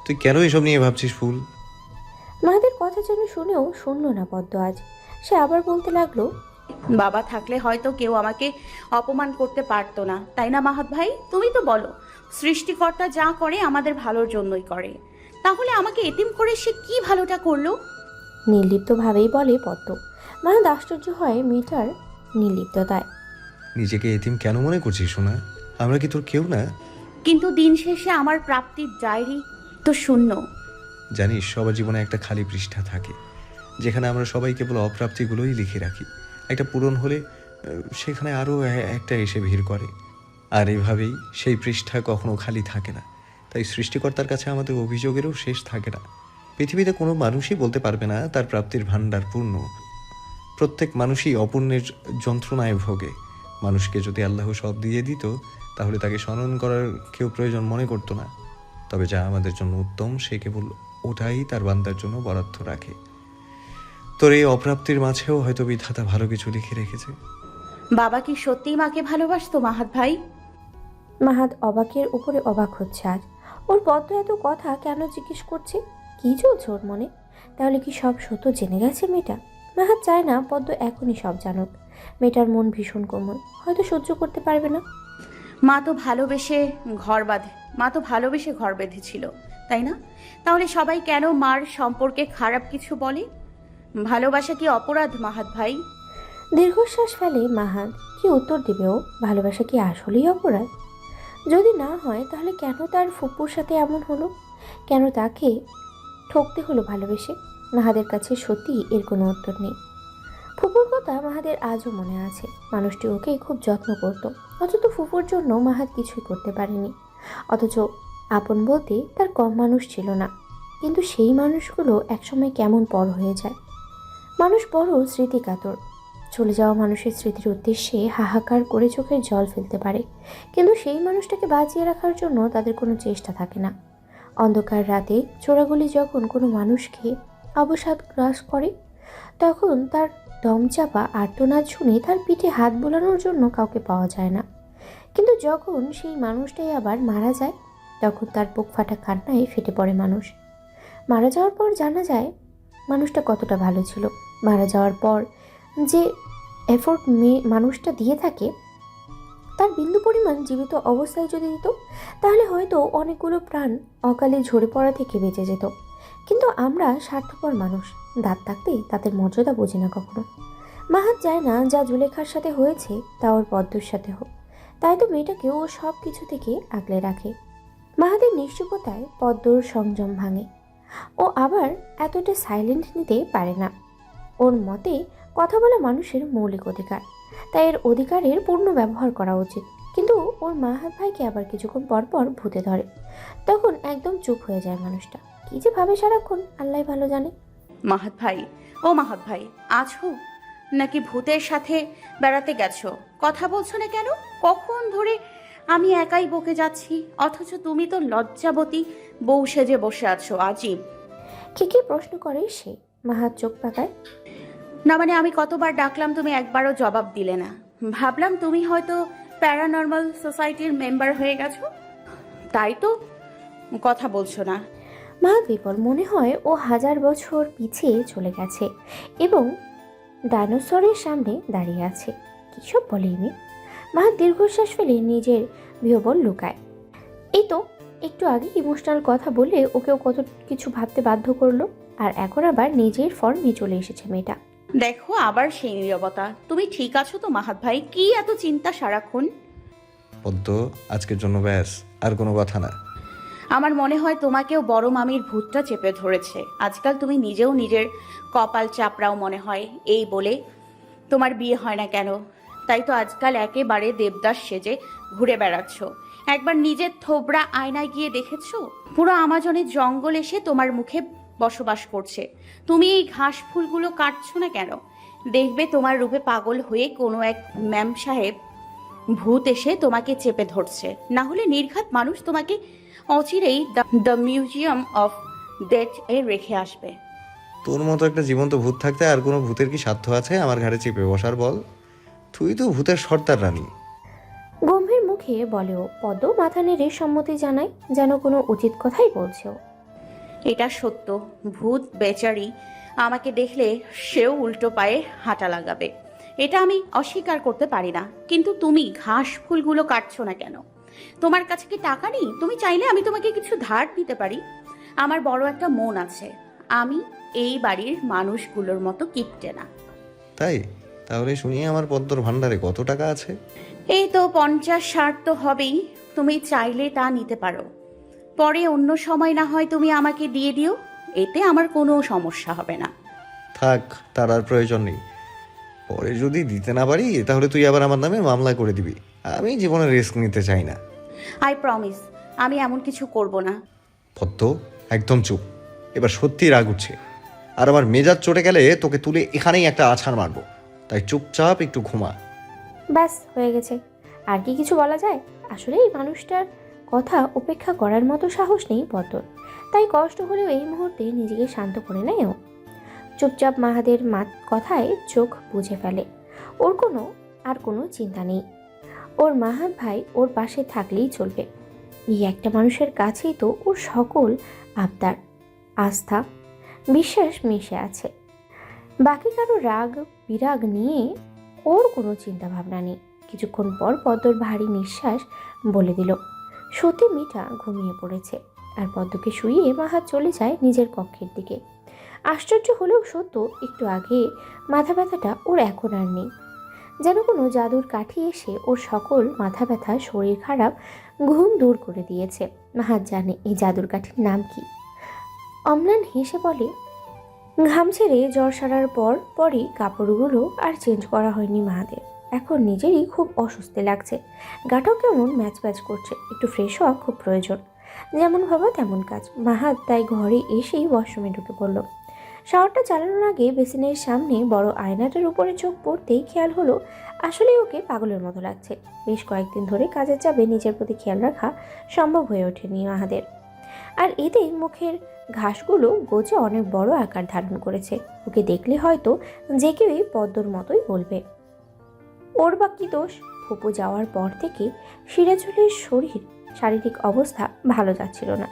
তুই কেন এসব নিয়ে ভাবছিস ফুল? মাহাদের কথা যেন শুনেও শুনল না পদ্ম আজ। সে আবার বলতে লাগলো, বাবা থাকলে হয়তো কেউ আমাকে অপমান করতে পারতো না, তাই না মাহাত ভাই? তুমি তো বলো সৃষ্টিকর্তা যা করে আমাদের ভালোর জন্যই করে, তাহলে আমাকে এতিম করে সে কি ভালোটা করলো? নির্লিপ্তভাবেই বলে পদ্ম। মাহাদ আশ্চর্য হয় মেয়েটার নির্লিপ্ততায়। নিজেকে এতিম কেন মনে করছিস সোনা? আমরা কি তোর কেউ না? কিন্তু দিন শেষে আমার প্রাপ্তির ডায়েরি তো শূন্য। জানিস, সবার জীবনে একটা খালি পৃষ্ঠা থাকে, যেখানে আমরা সবাই কেবল অপ্রাপ্তিগুলোই লিখে রাখি। একটা পূরণ হলে সেখানে আরও একটা এসে ভিড় করে। আর এভাবেই সেই পৃষ্ঠা কখনো খালি থাকে না। তাই সৃষ্টিকর্তার কাছে আমাদের অভিযোগেরও শেষ থাকে না। পৃথিবীতে কোনো মানুষই বলতে পারবে না তার প্রাপ্তির ভাণ্ডার পূর্ণ। প্রত্যেক মানুষই অপূর্ণের যন্ত্রণায় ভোগে। মানুষকে যদি আল্লাহ সব দিয়ে দিত, তাহলে তাকে স্মরণ করার কেউ প্রয়োজন মনে করতো না। তবে যা আমাদের জন্য উত্তম, সে কেবল ওটাই তার বান্দার জন্য বরাদ্দ রাখে। তোর এই অপ্রাপ্তির মাঝেও হয়তো বিধাতা ভালো কিছু লিখে রেখেছে। বাবা কি সত্যিই মাকে ভালোবাসতো মাহাত ভাই? মাহাদ অবাকের উপরে অবাক হচ্ছে আজ। ওর পদ্ম এত কথা কেন জিজ্ঞেস করছে? কি চলছে ওর মনে? তাহলে কি সব সত্য জেনে গেছে মেয়েটা? মাহাদ চায় না পদ্ম এখনই সব জানুক। মেয়েটার মন ভীষণ কোমল, হয়তো সহ্য করতে পারবে না। মা তো ভালোবেসে ঘর বেঁধেছিল, তাই না? তাহলে সবাই কেন মার সম্পর্কে খারাপ কিছু বলে? ভালোবাসা কি অপরাধ মাহাত ভাই? দীর্ঘশ্বাস ফেলে মাহাদ। কি উত্তর দেবে ও? ভালোবাসা কি আসলেই অপরাধ? যদি না হয় তাহলে কেন তার ফুপুর সাথে এমন হলো? কেন তাকে ঠকতে হলো ভালোবেসে? মাহাদের কাছে সত্যি এর কোনো উত্তর নেই। ফুপুর কথা মাহাদের আজও মনে আছে। মানুষটি ওকে খুব যত্ন করত, অথচ ফুপুর জন্য মাহাদ কিছুই করতে পারেনি। অথচ আপন বলতে তার কম মানুষ ছিল না। কিন্তু সেই মানুষগুলো একসময় কেমন পর হয়ে যায়। মানুষ বড় স্মৃতিকাতর। চলে যাওয়া মানুষের স্মৃতির উদ্দেশ্যে হাহাকার করে চোখের জল ফেলতে পারে, কিন্তু সেই মানুষটাকে বাঁচিয়ে রাখার জন্য তাদের কোনো চেষ্টা থাকে না। অন্ধকার রাতে চোরাগুলি যখন কোনো মানুষকে অবসাদ গ্রাস করে, তখন তার দমচাপা আর্তনাদ শুনে তার পিঠে হাত বোলানোর জন্য কাউকে পাওয়া যায় না। কিন্তু যখন সেই মানুষটাই আবার মারা যায়, তখন তার বুক ফাটা কান্নায় ফেটে পড়ে মানুষ। মারা যাওয়ার পর জানা যায় মানুষটা কতটা ভালো ছিল। মারা যাওয়ার পর যে এফোর্ট মানুষটা দিয়ে থাকে, তার বিন্দু পরিমাণ জীবিত অবস্থায় যদি দিত, তাহলে হয়তো অনেকগুলো প্রাণ অকালে ঝরে পড়া থেকে বেঁচে যেত। কিন্তু আমরা স্বার্থপর মানুষ, দাঁত থাকতেই তাদের মর্যাদা বুঝি না কখনো। মাহাত চায় না যা জুলেখার সাথে হয়েছে তা ওর পদ্মর সাথে হোক। তাই তো মেয়েটাকে ও সব কিছু থেকে আগলে রাখে। মাহাদের নিশ্চুপতায় পদ্মর সংযম ভাঙে। ও আবার এতটা সাইলেন্ট নিতে পারে না। ওর মতে কথা বলা মানুষের মৌলিক অধিকার, তাই এর অধিকারের পূর্ণ ব্যবহার করা উচিত। কিন্তু ওর মাহাত ভাইকে আবার কিছুক্ষণ পর পর ভূতে ধরে, তখন একদম চুপ হয়ে যায় মানুষটা। কি যে ভাবে সারাক্ষণ আল্লাহ ভালো জানে। মাহাত ভাই, ও মাহাত ভাই, আছো নাকি ভূতের সাথে বেড়াতে গেছো? কথা বলছো না কেন? কখন ধরে আমি একাই বকে যাচ্ছি, অথচ তুমি তো লজ্জাবতী বউ সেজে বসে আছো। আজীব। কি প্রশ্ন করে সে। মাহাত চোখ পাকায়। না মানে আমি কতবার ডাকলাম, তুমি একবারও জবাব দিলে না। ভাবলাম তুমি হয়তো প্যারানর্মাল সোসাইটির মেম্বার হয়ে গেছো, তাই তো কথা বলছো না। মাহাত বিপল মনে হয় ও 1000 বছর পিছিয়ে চলে গেছে এবং ডাইনোসরের সামনে দাঁড়িয়ে আছে। কিসব বলে ইমি। মাহাত দীর্ঘশ্বাস ফেলে নিজের বিহবল লুকায়। এই তো একটু আগে ইমোশনাল কথা বলে ওকেও কত কিছু ভাবতে বাধ্য করলো, আর এখন আবার নিজের ফর্মে চলে এসেছে মেয়েটা। দেখো আবার সেই নীরবতা। তুমি ঠিক আছো তো মাহাত ভাই? কি এত চিন্তা সারাক্ষণ? পদ্ম, আজকের জন্য ব্যাস, আর কোনো কথা না। আমার মনে হয় তোমাকেও বড় মামির ভূতটা চেপে ধরেছে। আজকাল তুমি নিজেও নিজের কপাল চাপড়াও মনে হয়, এই বলে তোমার বিয়ে হয় না কেন? তাই তো আজকাল একেবারে দেবদাস সেজে ঘুরে বেড়াচ্ছ। একবার নিজের থোবড়া আয়নায় গিয়ে দেখেছো? পুরো আমাজনের জঙ্গল এসে তোমার মুখে বসবাস করছে। তুমি এই ঘাস ফুলগুলো কাটছো না কেন? দেখবে তোমার রূপে পাগল হয়ে কোনো এক ম্যাম সাহেব ভূত এসে তোমাকে চেপে ধরছে। না হলে নির্ঘাত মানুষ তোমাকে অচিরেই দ্য মিউজিয়াম অফ ডেথ এ রেখে আসবে। তোর মতো একটা জীবন্ত ভূত থাকতে আর কোনো ভূতের কি সাধ্য আছে আমার ঘাড়ে চেপে বসার? বল, তুই তো ভূতের সর্দার রানী। গম্ভীর মুখে বলে ও। পদ্ম মাথা নেড়ে সম্মতি জানায়, যেন কোনো উচিত কথাই বলছে ও। এটা সত্য, ভূত বেচারি আমাকে দেখলে সেও উল্টো পায়ে হাঁটা লাগাবে, এটা আমি অস্বীকার করতে পারি না। কিন্তু তুমি ঘাস ফুলগুলো কাটছো না কেন? তোমার কাছে কি টাকা নেই? তুমি চাইলে আমি তোমাকে কিছু ধার দিতে পারি। আমার বড় একটা মন আছে, আমি এই বাড়ির মানুষগুলোর মতো কিপটে না। তাই? তাহলে শুনি আমার পদ্মর ভাণ্ডারে কত টাকা আছে? এই তো 50-60 তো হবেই। তুমি চাইলে তা নিতে পারো, পরে অন্য সময় না হয় তুমি আমাকে দিয়ে দিও, এতে আমার কোনো সমস্যা হবে না। থাক, তার আর প্রয়োজন নেই। পরে যদি দিতে না পারি তাহলে তুই আবার আমার নামে মামলা করে দিবি। আমি জীবনে রিস্ক নিতে চাই না। আই প্রমিস, আমি এমন কিছু করব না। পদ্ম, একদম চুপ। এবার সত্যি রাগ উঠছে, আর আমার মেজাজ চটে গেলে তোকে তুলে এখানেই একটা আছাড় মারবো। তাই চুপচাপ একটু ঘুমা। ব্যাস হয়ে গেছে। আর কি কিছু বলা যায়? আসলে এই মানুষটার কথা উপেক্ষা করার মতো সাহস নেই পদ্মর। তাই কষ্ট হলেও এই মুহূর্তে নিজেকে শান্ত করে নেয় ও। চুপচাপ মাহাদের কথায় চোখ বুজে ফেলে। ওর কোনো চিন্তা নেই। ওর মাহাত ভাই ওর পাশে থাকলেই চলবে। এই একটা মানুষের কাছেই তো ওর সকল আবদার, আস্থা, বিশ্বাস মিশে আছে। বাকি কারো রাগ বিরাগ নিয়ে ওর কোনো চিন্তা ভাবনা নেই। কিছুক্ষণ পর পদ্মর ভারী নিঃশ্বাস বলে দিল, সত্যি মিঠা ঘুমিয়ে পড়েছে। আর পদ্মকে শুইয়ে মাহাত চলে যায় নিজের কক্ষের দিকে। আশ্চর্য হলেও সত্য, একটু আগে মাথা ব্যথাটা ওর এখন আর নেই। যেন কোনো জাদুর কাঠি এসে ওর সকল মাথা ব্যথা, শরীর খারাপ, ঘুম দূর করে দিয়েছে। মাহাত জানে এই জাদুর কাঠির নাম কি। অম্লান হেসে বলে, ঘাম ছেড়ে জ্বর সারার পরই কাপড়গুলো আর চেঞ্জ করা হয়নি মাহাদের। এখন নিজেরই খুব অস্বস্তি লাগছে, গাটাও কেমন ম্যাচ ম্যাচ করছে। একটু ফ্রেশ হওয়া খুব প্রয়োজন। যেমন ভাবা তেমন কাজ। মাহাত তাই ঘরে এসেই ওয়াশরুমে ঢুকে পড়ল। শাওয়ারটা চালানোর আগে বেসিনের সামনে বড় আয়নাটার উপরে চোখ পড়তেই খেয়াল হলো আসলে ওকে পাগলের মতো লাগছে। বেশ কয়েকদিন ধরে কাজের চাপে নিজের প্রতি খেয়াল রাখা সম্ভব হয়ে ওঠেনি মাহাদের। আর এতে মুখের ঘাসগুলো গজে অনেক বড় আকার ধারণ করেছে। ওকে দেখলে হয়তো যে কেউই পদ্মর মতোই বলবে। ওর বা কি দোষ? ফুপু যাওয়ার পর থেকে সিরাজুলের শারীরিক অবস্থা ভালো যাচ্ছিল না।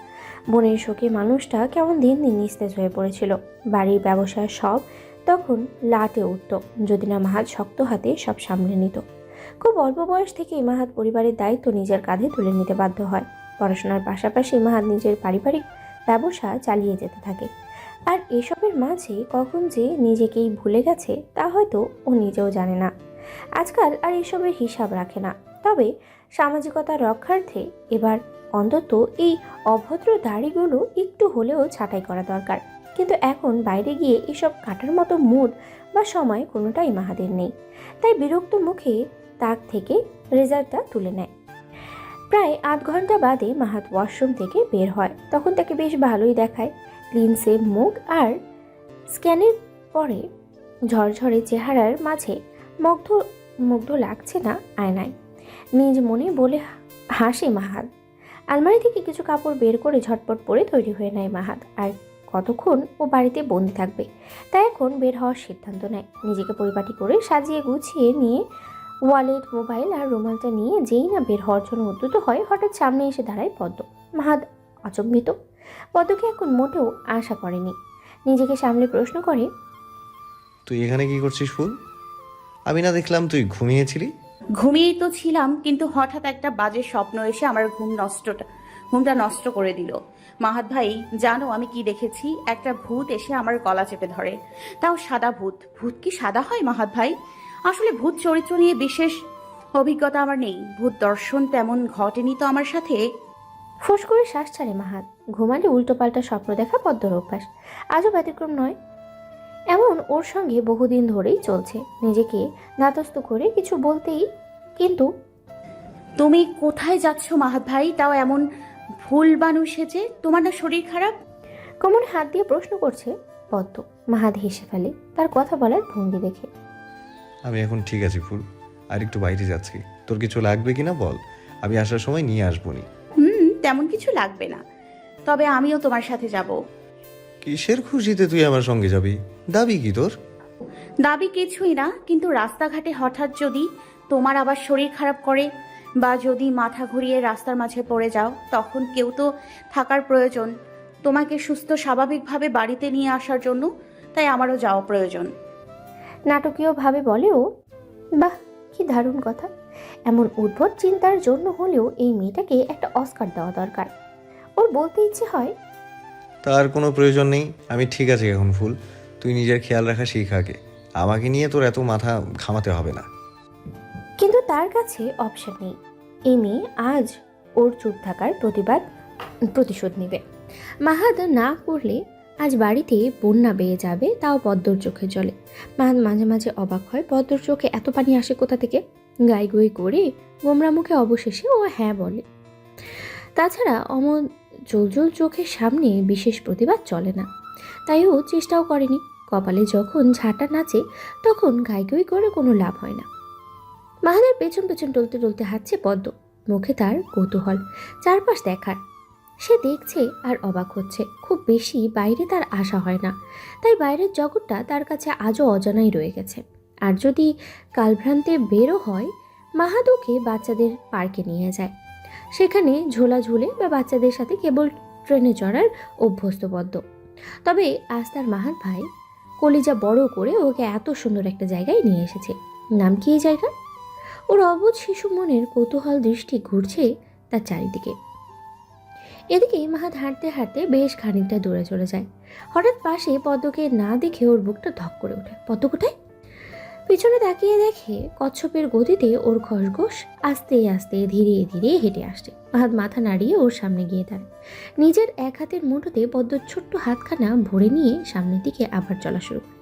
বোনের শোকে মানুষটা কেমন দিন দিন নিস্তেজ হয়ে পড়েছিল। বাড়ির ব্যবসা সব তখন লাটে উঠত, যদি না মাহাত শক্ত হাতে সব সামলে নিত। খুব অল্প বয়স থেকেই মাহাত পরিবারের দায়িত্ব নিজের কাঁধে তুলে নিতে বাধ্য হয়। পড়াশোনার পাশাপাশি মাহাত নিজের পারিবারিক ব্যবসা চালিয়ে যেতে থাকে। আর এসবের মাঝে কখন যে নিজেকেই ভুলে গেছে তা হয়তো ও নিজেও জানে না। আজকাল আর এসবের হিসাব রাখে না। তবে সামাজিকতা রক্ষার্থে এবার অন্তত এই অভদ্র দাড়িগুলো একটু হলেও ছাঁটাই করা দরকার। কিন্তু এখন বাইরে গিয়ে এসব কাটার মতো মুড বা সময় কোনোটাই মাহাদের নেই। তাই বিরক্ত মুখে তাক থেকে রেজাল্টটা তুলে নেয়। প্রায় 8 ঘন্টা বাদে মাহাত ওয়াশরুম থেকে বের হয়। তখন তাকে বেশ ভালোই দেখায়। ক্লিন সেভ মুখ আর স্ক্যানের পরে ঝরঝরে চেহারার মাঝে মুগ্ধ লাগছে না আয়নায়। নিজ মনে বলে হাসে মাহাত। আলমারি থেকে কিছু কাপড় বের করে ঝটপট পরে তৈরি হয়ে নেয় মাহাত। আর কতক্ষণ ও বাড়িতে বন্দি থাকবে, তাই এখন বের হওয়ার সিদ্ধান্ত নেয়। নিজেকে পরিপাটি করে সাজিয়ে গুছিয়ে নিয়ে ওয়ালেট, মোবাইল আর রুমালটা নিয়ে যেই না বের হওয়ার জন্য উদ্যত হয়, হঠাৎ সামনে এসে দাঁড়ায় পদ্ম। মাহাত অচম্বিত। পদ্মকে এখন মোটেও আশা করেনি। নিজেকে সামনে প্রশ্ন করে, তুই এখানে কি করছিস ফুল? আমি না দেখলাম তুই ঘুমিয়েছিলি? ঘুমিয়েই তো ছিলাম, কিন্তু হঠাৎ একটা বাজে স্বপ্ন এসে আমার ঘুমটা নষ্ট করে দিল। মাহাত ভাই, জানো আমি কি দেখেছি? একটা ভূত এসে আমার গলা চেপে ধরে, তাও সাদা ভূত। ভূত কি সাদা হয় মাহাত ভাই? আসলে ভূত চরিত্র নিয়ে বিশেষ অভিজ্ঞতা আমার নেই, ভূত দর্শন তেমন ঘটেনি তো আমার সাথে। ফোঁস করে শ্বাস ছাড়ে মাহাত। ঘুমালে উল্টোপাল্টা স্বপ্ন দেখা পদ্মর অভ্যাস, আজও ব্যতিক্রম নয়। এমন ওর সঙ্গে বহুদিন ধরেই চলছে। নিজেকে ধাতস্থ করে কিছু বলতেই, কিন্তু তুমি কোথায় যাচ্ছ মাহাত ভাই, তাও এমন ভুল মানুষ সেজে? তোমার না শরীর খারাপ? কোমরে হাত দিয়ে প্রশ্ন করছে পদ্ম। মাহাত হেসে ফেলে তার কথা বলার ভঙ্গি দেখে। আমি এখন ঠিক আছি ফুল, আর একটু বাইরে যাচ্ছি। তোর কিছু লাগবে কিনা বল, আমি আসার সময় নিয়ে আসবনি। তেমন কিছু লাগবে না, তবে আমিও তোমার সাথে যাব। কিসের খুশিতে তুই আমার সঙ্গে যাবি? দাবি কি তোর? দাবি কিছুই না, কিন্তু রাস্তাঘাটে হঠাৎ যদি তোমার আবার শরীর খারাপ করে, বা যদি মাথা ঘুরিয়ে রাস্তার মাঝে পড়ে যাও, তখন কেউ তো থাকার প্রয়োজন। তোমাকে সুস্থ স্বাভাবিকভাবে বাড়িতে নিয়ে আসার জন্য, তাই আমারও যাওয়া প্রয়োজন। নাটকীয়ভাবে বলেও, বাহ, কি দারুণ কথা। এমন উদ্ভট চিন্তার জন্য হলেও এই মেয়েটাকে একটা অস্কার দেওয়া দরকার। ওর বলতে ইচ্ছে হয়, তার কোনো প্রয়োজন নেই, আমি ঠিক আছি এখন ফুল। তুই নিজের খেয়াল রাখা শিখ আগে। আমাকে নিয়ে তোর এত মাথা ঘামাতে হবে না। কিন্তু তার কাছে অপশন নেই। এই মেয়ে আজ ওর চুপ থাকার প্রতিশোধ নেবে। মাহাদ না করলে আজ বাড়িতে বন্যা বেয়ে যাবে, তাও পদ্মর চোখে জলে। মাহাদ মাঝে মাঝে অবাক হয় পদ্মর চোখে এত পানি আসে কোথা থেকে। গাই গুই করে গোমরা মুখে অবশেষে ও হ্যাঁ বলে। তাছাড়া অমন জলজল চোখের সামনে বিশেষ প্রতিবাদ চলে না, তাই ও চেষ্টাও করেনি। কপালে যখন ঝাঁটা নাচে তখন গাইগুই করে কোনো লাভ হয় না। মাহাদের পেছন পেছন টলতে টলতে হাঁটছে পদ্ম, মুখে তার কৌতূহল চারপাশ দেখার। সে দেখছে আর অবাক হচ্ছে। খুব বেশি বাইরে তার আশা হয় না, তাই বাইরের জগৎটা তার কাছে আজও অজানাই রয়ে গেছে। আর যদি কালভ্রান্তে বেরো হয়, মাহাদ ওকে বাচ্চাদের পার্কে নিয়ে যায়। সেখানে ঝোলা ঝুলে বা বাচ্চাদের সাথে কেবল ট্রেনে চড়ার অভ্যস্ত পদ্ম। তবে আজ তার মাহাদ ভাই কলিজা বড় করে ওকে এত সুন্দর একটা জায়গায় নিয়ে এসেছে। নাম কি এই জায়গা? ওর অবুঝ শিশু মনের কৌতূহল দৃষ্টি ঘুরছে তার চারিদিকে। এদিকে মাহাদ হাঁটতে হাঁটতে বেশ খানিকটা দূরে চলে যায়। হঠাৎ পাশে পদ্মকে না দেখে ওর বুকটা ধক করে ওঠে। পদ্ম কোথায়? পিছনে তাকিয়ে দেখে কচ্ছপের গতিতে ওর খসখস আস্তে আস্তে ধীরে ধীরে হেঁটে আসছে। মাহাদ মাথা নাড়িয়ে ওর সামনে গিয়ে দাঁড়ায়। নিজের এক হাতের মুঠোতে পদ্মর ছোট্ট হাতখানা ভরে নিয়ে সামনের দিকে আবার চলা শুরু করে।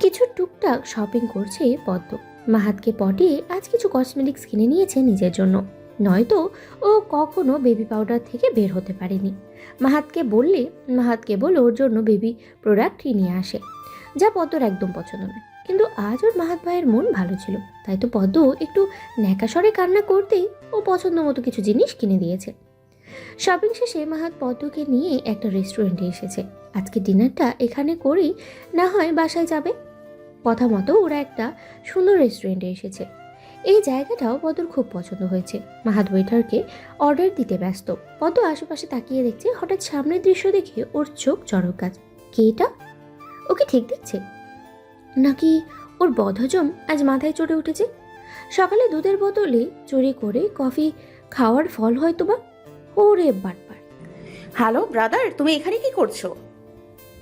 কিছু টুকটাক শপিং করছে পদ্ম। মাহাদকে পটিয়ে আজ কিছু কসমেটিক্স কিনে নিয়েছে নিজের জন্য, নয়তো ও কখনো বেবি পাউডার থেকে বের হতে পারেনি। মাহাদ কেবল ওর জন্য বেবি প্রোডাক্টই নিয়ে আসে, যা পদ্মর একদম পছন্দ নয়। কিন্তু আজ ওর মাহাদ ভাইয়ের মন ভালো ছিল, তাই তো পদ্ম একটু ন্যাকাস্বরে কান্না করতেই ও পছন্দ মতো কিছু জিনিস কিনে দিয়েছে। শপিং শেষে মাহাদ পদ্মকে নিয়ে একটা রেস্টুরেন্টে এসেছে। আজকে ডিনারটা এখানে করেই না হয় বাসায় যাবে। কথা মতো ওরা একটা সুন্দর রেস্টুরেন্টে এসেছে। এই জায়গাটাও পদ্মর খুব পছন্দ হয়েছে। মাহাদ ওয়েটারকে অর্ডার দিতে ব্যস্ত। পদ্ম আশেপাশে তাকিয়ে দেখছে, হঠাৎ সামনের দৃশ্য দেখে ওর চোখ চড়ক গাছ। কে এটা? ওকে ঠিক দেখছে নাকি ওর বদহজম আজ মাথায় চড়ে উঠেছে? সকালে দুধের বোতলে চুরি করে কফি খাওয়ার ফল হয়তো বা। ওরে বাটবার। হ্যালো ব্রাদার, তুমি এখানে কি করছো?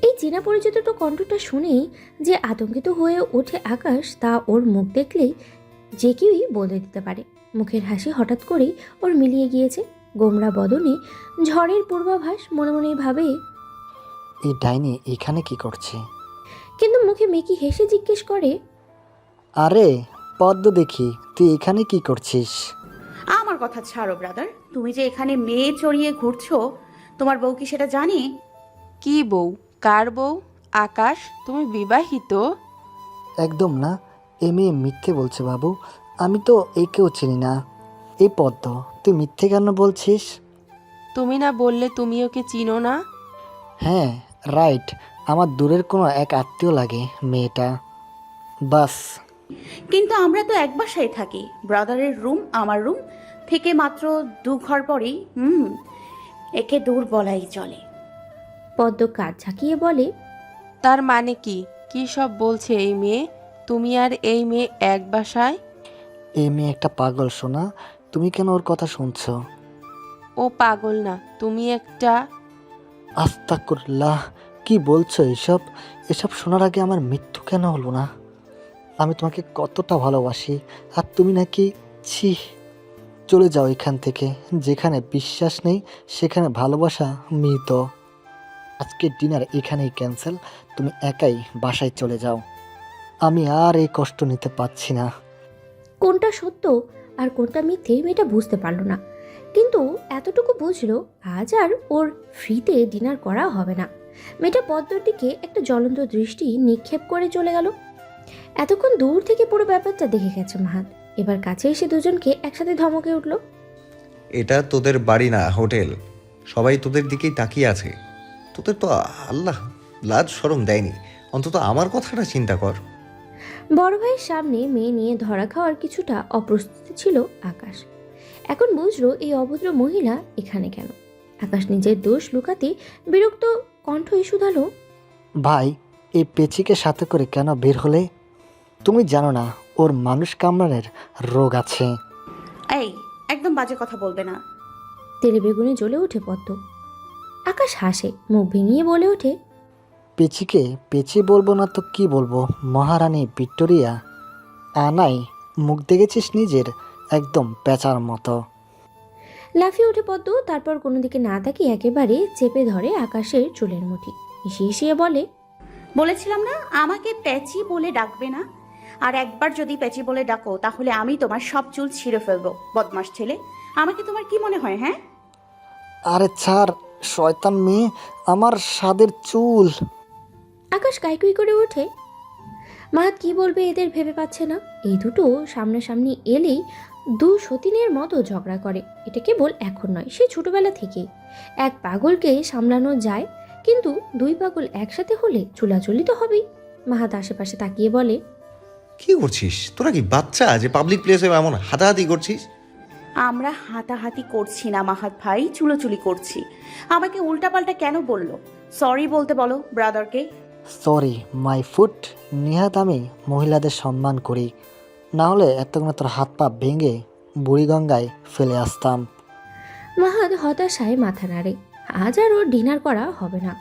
এই চেনা পরিচিত কণ্ঠটা শুনেই যে আতঙ্কিত হয়ে ওঠে আকাশ, তা ওর মুখ দেখলেই যে কেউই বলে দিতে পারে। মুখের হাসি হঠাৎ করেই ওর মিলিয়ে গিয়েছে। গোমরা বদনে ঝড়ের পূর্বাভাস। মনে মনে ভাবে, এই ডাইনি এখানে কি করছে? কিন্তু মুখে মেকি হেসে জিজ্ঞেস করে, আরে পদ্ম, দেখি তুই এখানে কি করছিস? আমার কথা ছাড়ো ব্রাদার, তুমি যে এখানে মেয়ে চড়িয়ে ঘুরছো, তোমার বউ কি সেটা জানে? কি বউ? কার বউ? আকাশ, তুমি বিবাহিত? একদম না, এ মেয়ে মিথ্যে বলছে বাবু। আমি তো একেও চিনি না। এই পদ্ম, তুই মিথ্যে কেন বলছিস? তুমি না বললে তুমি ওকে চিনো না? হ্যাঁ রাইট, আমার দূরের কোনো এক আত্মীয় লাগে মেয়েটা, বাস। কিন্তু আমরা তো এক বাসায় থাকি। ব্রাদারের রুম আমার রুম থেকে মাত্র 2 ঘর পরেই। একে দূর বলাই চলে। পদ্ম কাজ ঝাঁকিয়ে বলে, তার মানে কি? কি সব বলছে এই মেয়ে? তুমি আর এই মেয়ে এক বাসায়? এই মেয়ে একটা পাগল সোনা, তুমি কেন ওর কথা শুনছো? ও পাগল না, তুমি একটা। আস্তাগফিরুল্লাহ, কি বলছো এসব? এসব শোনার আগে আমার মৃত্যু কেন হলো না? আমি তোমাকে কতটা ভালোবাসি, আর তুমি নাকি ছি। চলে যাও এখান থেকে। যেখানে বিশ্বাস নেই সেখানে ভালোবাসা মৃত। আজকের ডিনার এখানেই ক্যান্সেল। তুমি একাই বাসায় চলে যাও। আমি আর এই কষ্ট নিতে পারছি না। কোনটা সত্য আর কোনটা মিথ্যে মেয়েটা বুঝতে পারল না, কিন্তু এতটুকু বুঝলো আজ আর ওর ফ্রিতে ডিনার করা হবে না। মেয়েটা পদ্মর দিকে একটা জ্বলন্ত দৃষ্টি নিক্ষেপ করে চলে গেল। এতক্ষণ দূর থেকে পুরো ব্যাপারটা দেখে গেছে মাহাত। এবার কাছে এসে দুজনকে একসাথে ধমকে উঠল, এটা তোদের বাড়ি না, হোটেল। সবাই তোদের দিকেই তাকিয়ে আছে। তোদের তো আল্লাহ লাজ শরম দেয়নি। অন্তত আমার কথাটা চিন্তা কর। বড় ভাইয়ের সামনে মেয়ে নিয়ে ধরা খাওয়ার কিছুটা অপ্রস্তুত ছিল আকাশ। এখন বুঝলো এই অভদ্র মহিলা এখানে কেন। আকাশ নিজের দোষ লুকাতে বিরক্ত কণ্ঠই শুধালো, ভাই, এই পেচিকে সাথে করে কেন বের হলে? তুমি জানো না ওর মানুষ কামড়ানোর রোগ আছে। এই, একদম বাজে কথা বলবে না। তেলে বেগুনে জ্বলে ওঠে পদ্ম। আকাশ হাসে, মুখ ভেঙিয়ে বলে ওঠে, পেচিকে পেচি বলবো না তো কি বলবো, মহারানী ভিক্টোরিয়া। আনাই মুখ দেখেছিস নিজের, একদম পেঁচার মতো। লাফিয়ে ওঠে পদ্ম। তারপর কোনো দিকে না তাকিয়ে একেবারে চেপে ধরে আকাশের চুলের মুঠি। হিসিয়ে বলে, বলেছিলাম না আমাকে প্যাচি বলে ডাকবে না। আর একবার যদি প্যাচি বলে ডাকো তাহলে আমি তোমার সব চুল ছিঁড়ে ফেলবো। বদমাস ছেলে, আমাকে তোমার কি মনে হয়? হ্যাঁ, আরে ছাড় শয়তান মেয়ে, আমার স্বাদের চুল। আকাশ কাইকুই করে ওঠে। মাহাত কি বলবে এদের ভেবে পাচ্ছে না। এই দুটো সামনাসামনি এলেই দু সতীনের মতো ঝগড়া করে। এটা কেবল এখন নয়, সে ছোটবেলা থেকেই। এক পাগলকে সামলানো যায়, কিন্তু দুই পাগল একসাথে হলে চুলাচুলি তো হবেই। মাহাত আশেপাশে তাকিয়ে বলে, কি করছিস তোরা? কি বাচ্চা যে পাবলিক প্লেসে এমন হাতাহাতি করছিস? আমরা হাতাহাতি করছি না মাহাত ভাই, চুলোচুলি করছি। আমাকে উল্টাপাল্টা কেন বললো? সরি বলতে বলো ব্রাদারকে। Sorry my foot. নিহাত আমি মহিলাদের সম্মান করি, না হলে এতক্ষণ তোর হাত পা ভেঙে বুড়িগঙ্গায় ফেলে আসতাম। মাহাত হতাশায় মাথা নাড়ে। আজ আর ওর ডিনার করা হবে না।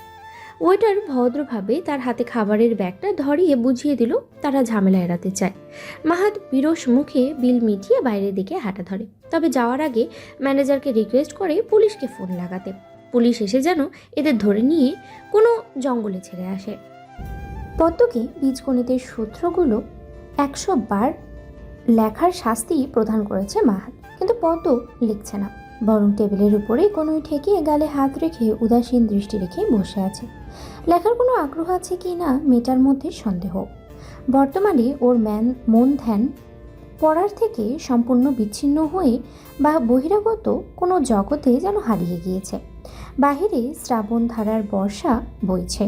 ওয়েটার ভদ্রভাবে তার হাতে খাবারের ব্যাগটা ধরিয়ে বুঝিয়ে দিল তারা ঝামেলা এড়াতে চায়। মাহাত বিরস মুখে বিল মিটিয়ে বাইরের দিকে হাঁটা ধরে। তবে যাওয়ার আগে ম্যানেজারকে রিকোয়েস্ট করে পুলিশকে ফোন লাগাতে। পুলিশ এসে যেন এদের ধরে নিয়ে কোনো জঙ্গলে ছেড়ে আসে। পদ্মকে বীজগণিতের সূত্রগুলো 100 বার লেখার শাস্তি প্রদান করেছে মাহাত, কিন্তু পদ্ম লিখছে না, বরং টেবিলের উপরে কোনোই ঠেকিয়ে গালে হাত রেখে উদাসীন দৃষ্টি রেখে বসে আছে। লেখার কোনো আগ্রহ আছে কি না মেয়েটার মধ্যে সন্দেহ। বর্তমানে ওর মন ধ্যান পড়ার থেকে সম্পূর্ণ বিচ্ছিন্ন হয়ে বা বহিরাগত কোনো জগতে যেন হারিয়ে গিয়েছে। বাহিরে শ্রাবণ ধারার বর্ষা বইছে,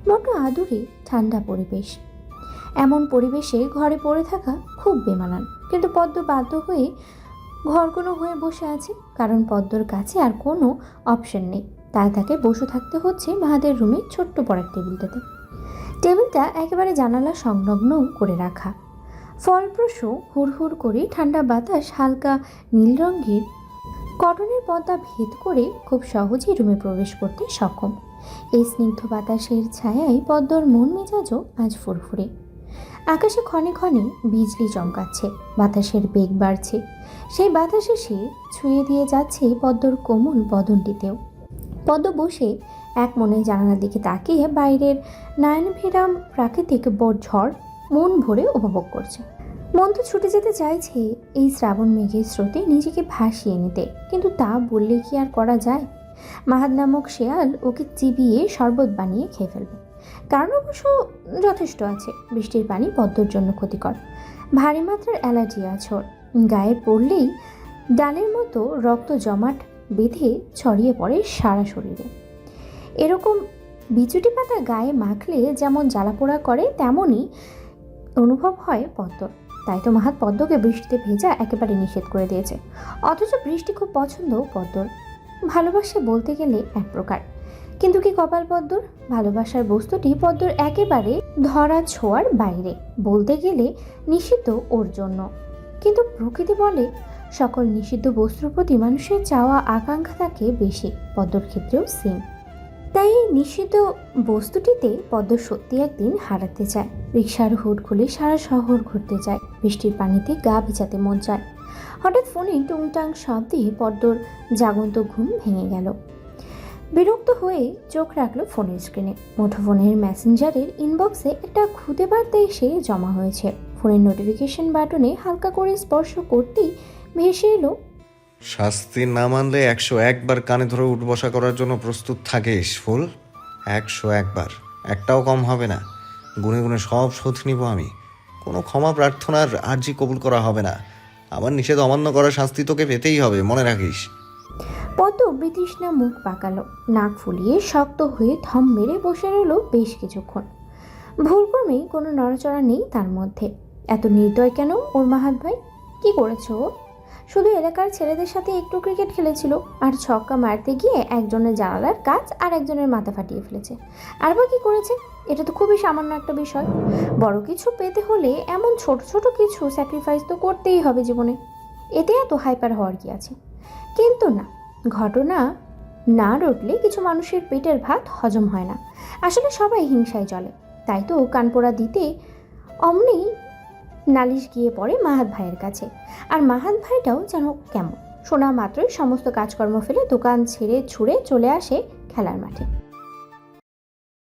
বড্ড আদুরে ঠান্ডা পরিবেশ। এমন পরিবেশে ঘরে পড়ে থাকা খুব বেমানান, কিন্তু পদ্ম বাধ্য হয়ে ঘরকোনো হয়ে বসে আছে, কারণ পদ্মর কাছে আর কোনো অপশন নেই। তাই তাকে বসে থাকতে হচ্ছে মাহাদের রুমে ছোট্ট পড়ার টেবিলটাতে। টেবিলটা একেবারে জানালা সংলগ্ন করে রাখা, ফলপ্রসূ হুড়হুড় করে ঠান্ডা বাতাস হালকা নীল রঙের কটনের পর্দা ভেদ করে খুব সহজেই রুমে প্রবেশ করতে সক্ষম। এই স্নিগ্ধ বাতাসের ছায়ায় পদ্মর মন মেজাজও আজ ফুরফুরে। আকাশে ক্ষণে ক্ষণে বিজলি চমকাচ্ছে, বাতাসের বেগ বাড়ছে। সেই বাতাসে সে ছুঁয়ে দিয়ে যাচ্ছে পদ্মর কোমল বদনটিতেও। পদ্ম বসে এক মনে জানালার দিকে তাকিয়ে বাইরের নয়নভিরাম প্রাকৃতিক ঝড় মন ভরে উপভোগ করছে। মন তো ছুটে যেতে চাইছে এই শ্রাবণ মেঘের স্রোতে নিজেকে ভাসিয়ে নিতে, কিন্তু তা বললে কি আর করা যায়? মাহাদ নামক শেয়াল ওকে চিবিয়ে শরবত বানিয়ে খেয়ে ফেলবে। কারণ অবশ্য যথেষ্ট আছে। বৃষ্টির পানি পদ্মর জন্য ক্ষতিকর। ভারী মাত্রার অ্যালার্জি আছে ওর। গায়ে পড়লেই ডালের মতো রক্ত জমাট বেঁধে ছড়িয়ে পড়ে সারা শরীরে। এরকম বিচুটি পাতা গায়ে মাখলে যেমন জ্বালাপোড়া করে, তেমনই অনুভব হয় পদ্মর। তাই তো মাহাত পদ্মকে বৃষ্টিতে ভেজা একেবারে নিষেধ করে দিয়েছে। অথচ বৃষ্টি খুব পছন্দ পদ্মর। ভালোবাসে বলতে গেলে এক প্রকার, কিন্তু কি কপাল পদ্মর! ভালোবাসার বস্তুটি পদ্মর একেবারে ধরা ছোঁয়ার বাইরে, বলতে গেলে নিষিদ্ধ ওর জন্য। কিন্তু প্রকৃতি বলে সকল নিষিদ্ধ বস্তুর প্রতি মানুষের চাওয়া আকাঙ্ক্ষা থাকে বেশি, পদ্মর ক্ষেত্রেও সেম। তাই এই নিষিদ্ধ বস্তুটিতে পদ্ম সত্যি একদিন হারাতে চায়। রিকশার হুড খুলে সারা শহর ঘুরতে যায়, বৃষ্টির পানিতে গা ভেজাতে মন চায়। হঠাৎ ফোনে টুংটাং শব্দে পদ্মর জাগন্ত ঘুম ভেঙে গেল। বিরক্ত হয়ে চোখ রাখলো ফোনের স্ক্রিনে। মুঠোফোনের মেসেঞ্জারের ইনবক্সে একটা খুদে বার্তা এসে জমা হয়েছে। ফোনের নোটিফিকেশন বাটনে হালকা করে স্পর্শ করতেই ভেসে এলো, শাস্তি না মানলে 101 বার কানে ধরে উঠবসা করার জন্য প্রস্তুত থাকিস ফুল। 101 বার, একটাও কম হবে না। গুনে গুনে সব শোধ নিব আমি। কোনো ক্ষমা প্রার্থনার আর্জি কবুল করা হবে না। আমার নিষেধ অমান্য করার শাস্তি তোকে পেতেই হবে, মনে রাখিস। পদ্ম বিতৃষ্ণা মুখ পাকালো, নাক ফুলিয়ে শক্ত হয়ে থম মেরে বসে রইল বেশ কিছুক্ষণ। ভুলক্রমেই কোনো নড়াচড়া নেই তার মধ্যে। এত নির্দয় কেন ওর মাহাত ভাই? কি করেছে ও? শুধু এলাকার ছেলেদের সাথে একটু ক্রিকেট খেলেছিল, আর ছক্কা মারতে গিয়ে একজনের জানালার কাচ আর একজনের মাথা ফাটিয়ে ফেলেছে। আর বা কি করেছে? এটা তো খুবই সামান্য একটা বিষয়। বড় কিছু পেতে হলে এমন ছোট ছোট কিছু স্যাক্রিফাইস তো করতেই হবে জীবনে। এতে এত হাইপার হওয়ার কি আছে? কিন্তু না, ঘটনা না রটলে কিছু মানুষের পেটের ভাত হজম হয় না। আসলে সবাই হিংসায় চলে, তাই তো কানপোড়া দিতে অমনি নালিশ গিয়ে পড়ে মাহাত ভাইয়ের কাছে। আর মাহাত ভাইটাও যেন কেমন, শোনা মাত্রই সমস্ত কাজকর্ম ফেলে দোকান ছেড়ে ছুড়ে চলে আসে খেলার মাঠে।